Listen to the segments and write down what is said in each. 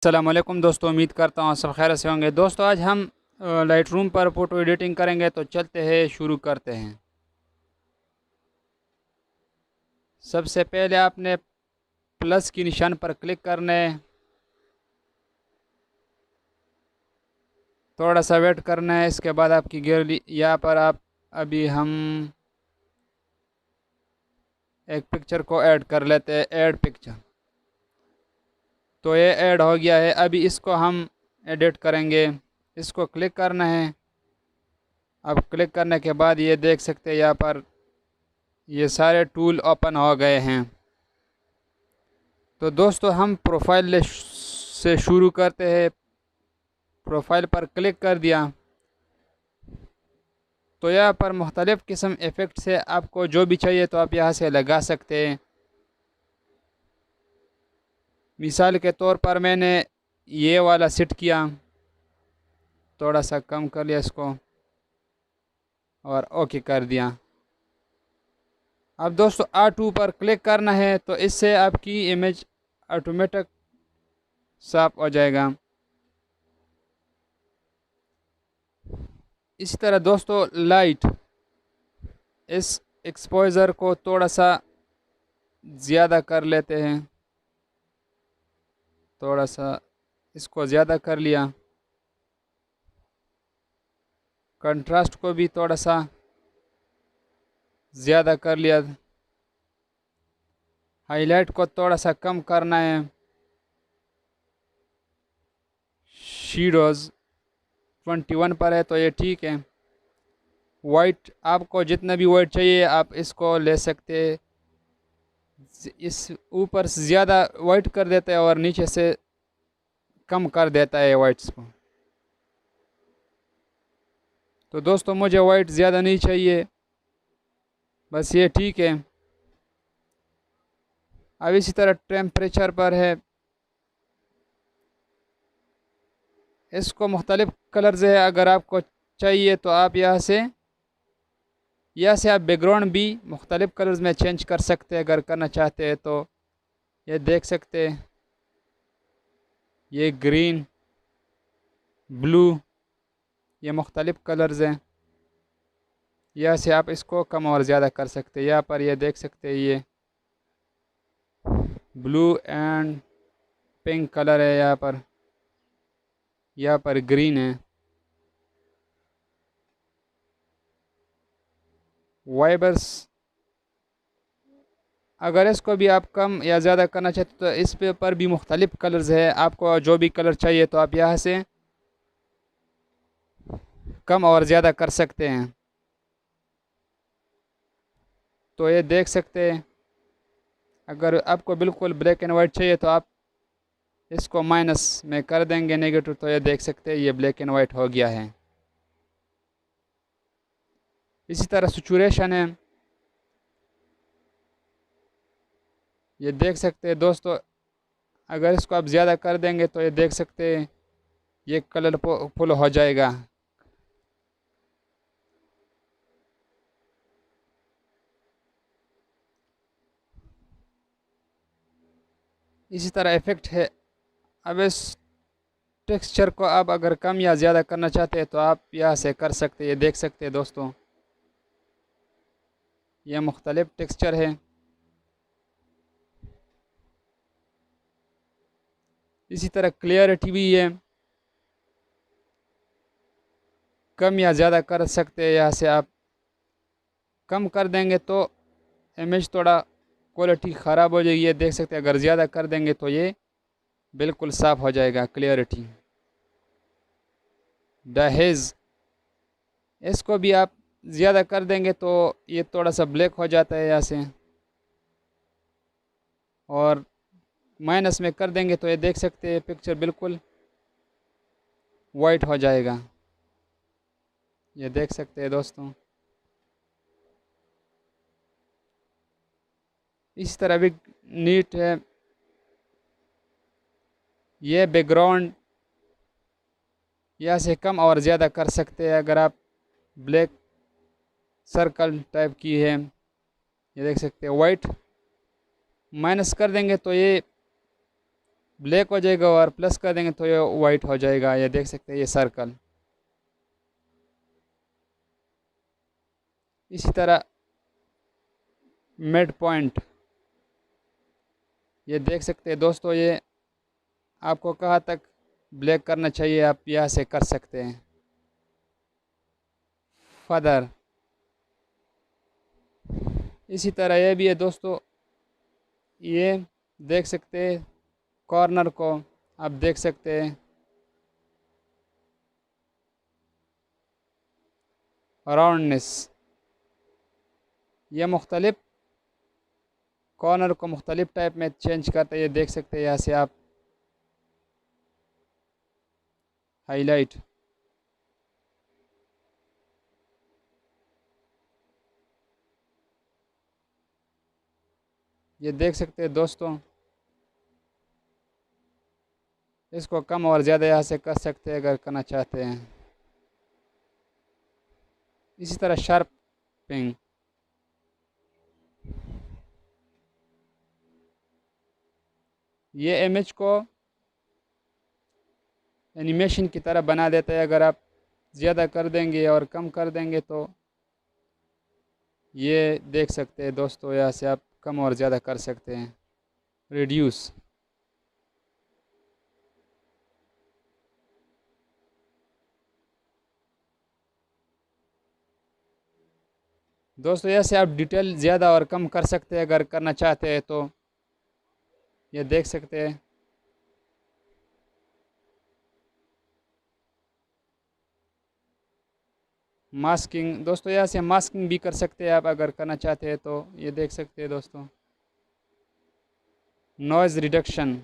अस्सलामुअलैकुम दोस्तों, उम्मीद करता हूँ सब खैर से होंगे। दोस्तों आज हम लाइट रूम पर फ़ोटो एडिटिंग करेंगे, तो चलते हैं शुरू करते हैं। सबसे पहले आपने प्लस की निशान पर क्लिक करना है, थोड़ा सा वेट करना है। इसके बाद आपकी गैलरी यहाँ पर आप अभी हम एक पिक्चर को ऐड कर लेते हैं, ऐड पिक्चर। तो ये ऐड हो गया है। अभी इसको हम एडिट करेंगे। इसको क्लिक करना है। अब क्लिक करने के बाद ये देख सकते हैं यहाँ पर ये सारे टूल ओपन हो गए हैं। तो दोस्तों हम प्रोफाइल से शुरू करते हैं। प्रोफाइल पर क्लिक कर दिया तो यहाँ पर मुख्तलिफ़ किस्म इफ़ेक्ट से आपको जो भी चाहिए तो आप यहाँ से लगा सकते हैं। मिसाल के तौर पर मैंने ये वाला सेट किया, थोड़ा सा कम कर लिया इसको और ओके कर दिया। अब दोस्तों R2 पर क्लिक करना है, तो इससे आपकी इमेज ऑटोमेटिक साफ हो जाएगा। इसी तरह दोस्तों लाइट, इस एक्सपोजर को थोड़ा सा ज़्यादा कर लेते हैं, थोड़ा सा इसको ज़्यादा कर लिया। कंट्रास्ट को भी थोड़ा सा ज़्यादा कर लिया। हाईलाइट को थोड़ा सा कम करना है। शेडोज़ 21 पर है तो ये ठीक है। वाइट, आपको जितना भी वाइट चाहिए आप इसको ले सकते हैं। इस ऊपर से ज़्यादा वाइट कर देता है और नीचे से कम कर देता है वाइट्स को। तो दोस्तों मुझे वाइट ज़्यादा नहीं चाहिए, बस ये ठीक है। अब इसी तरह टेम्परेचर पर है, इसको मुख्तलिफ़ कलर्स है। अगर आपको चाहिए तो आप यहाँ से आप बैकग्राउंड भी मुख्तलिफ़ कलर्स में चेंज कर सकते हैं अगर करना चाहते हैं तो। ये देख सकते हैं, ये ग्रीन, ब्लू, ये मुख्तलिफ़ कलर्स हैं। यहाँ से आप इसको कम और ज़्यादा कर सकते हैं। यहाँ पर ये देख सकते हैं, ये ब्लू एंड पिंक कलर है। यहाँ पर ग्रीन है। वाइबर्स, अगर इसको भी आप कम या ज़्यादा करना चाहते तो इस पे पर भी मुख्तलिफ़ कलर्स है। आपको जो भी कलर चाहिए तो आप यहाँ से कम और ज़्यादा कर सकते हैं। तो ये देख सकते हैं, अगर आपको बिल्कुल ब्लैक एंड वाइट चाहिए तो आप इसको माइनस में कर देंगे, नेगेटिव। तो ये देख सकते हैं, ये ब्लैक एंड वाइट हो गया है। इसी तरह सिचुएशन है, ये देख सकते हैं दोस्तों। अगर इसको आप ज़्यादा कर देंगे तो ये देख सकते हैं, ये कलरफुल हो जाएगा। इसी तरह इफ़ेक्ट है। अब इस टेक्सचर को आप अगर कम या ज़्यादा करना चाहते हैं तो आप यहाँ से कर सकते हैं। ये देख सकते हैं दोस्तों, ये मुख्तलिफ़ टेक्सचर है। इसी तरह क्लियरिटी भी है, कम या ज़्यादा कर सकते हैं। यहाँ से आप कम कर देंगे तो इमेज थोड़ा क्वालिटी ख़राब हो जाएगी। ये देख सकते हैं, अगर ज़्यादा कर देंगे तो ये बिल्कुल साफ़ हो जाएगा, क्लियरिटी। दहेज, इसको भी आप ज़्यादा कर देंगे तो ये थोड़ा सा ब्लैक हो जाता है यहाँ से, और माइनस में कर देंगे तो ये देख सकते हैं पिक्चर बिल्कुल वाइट हो जाएगा। ये देख सकते हैं दोस्तों। इस तरह भी नीट है। ये बैकग्राउंड यहाँ से कम और ज़्यादा कर सकते हैं अगर आप ब्लैक सर्कल टाइप की है। ये देख सकते हैं, वाइट माइनस कर देंगे तो ये ब्लैक हो जाएगा और प्लस कर देंगे तो ये वाइट हो जाएगा। ये देख सकते हैं ये सर्कल। इसी तरह मिड पॉइंट, ये देख सकते हैं दोस्तों। ये आपको कहाँ तक ब्लैक करना चाहिए आप यहाँ से कर सकते हैं। फदर इसी तरह ये भी है दोस्तों। ये देख सकते हैं कॉर्नर को आप देख सकते हैं। राउंडनेस, ये मुख्तलिफ कॉर्नर को मुख्तलिफ टाइप में चेंज करते हैं। ये देख सकते हैं यहाँ से आप। हाईलाइट, ये देख सकते हैं दोस्तों। इसको कम और ज़्यादा यहाँ से कर सकते हैं अगर करना चाहते हैं। इसी तरह शार्पिंग, ये इमेज को एनिमेशन की तरह बना देता है। अगर आप ज़्यादा कर देंगे और कम कर देंगे तो ये देख सकते हैं दोस्तों। यहाँ से आप कम और ज़्यादा कर सकते हैं। रिड्यूस, दोस्तों यहाँ से आप डिटेल ज़्यादा और कम कर सकते हैं अगर करना चाहते हैं तो। ये देख सकते हैं। मास्किंग, दोस्तों यहाँ से मास्किंग भी कर सकते हैं आप अगर करना चाहते हैं तो। ये देख सकते हैं दोस्तों। नॉइज़ रिडक्शन,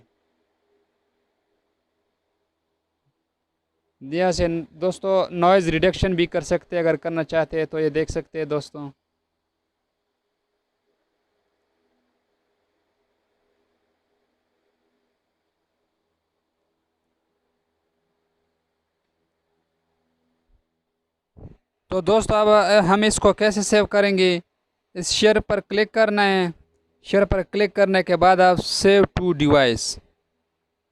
यहाँ से दोस्तों नॉइज़ रिडक्शन भी कर सकते हैं अगर करना चाहते हैं तो। ये देख सकते हैं दोस्तों। तो दोस्तों अब हम इसको कैसे सेव करेंगे। इस शेयर पर क्लिक करना है। शेयर पर क्लिक करने के बाद आप सेव टू डिवाइस,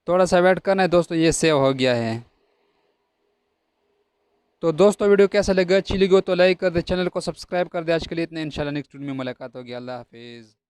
थोड़ा सा वेट करना है दोस्तों। ये सेव हो गया है। तो दोस्तों वीडियो कैसा लगा, अच्छी लगी हो तो लाइक कर दे, चैनल को सब्सक्राइब कर दे। आज के लिए इतने, इंशाल्लाह नेक्स्ट वीडियो में मुलाकात होगी। अल्लाह हाफिज़।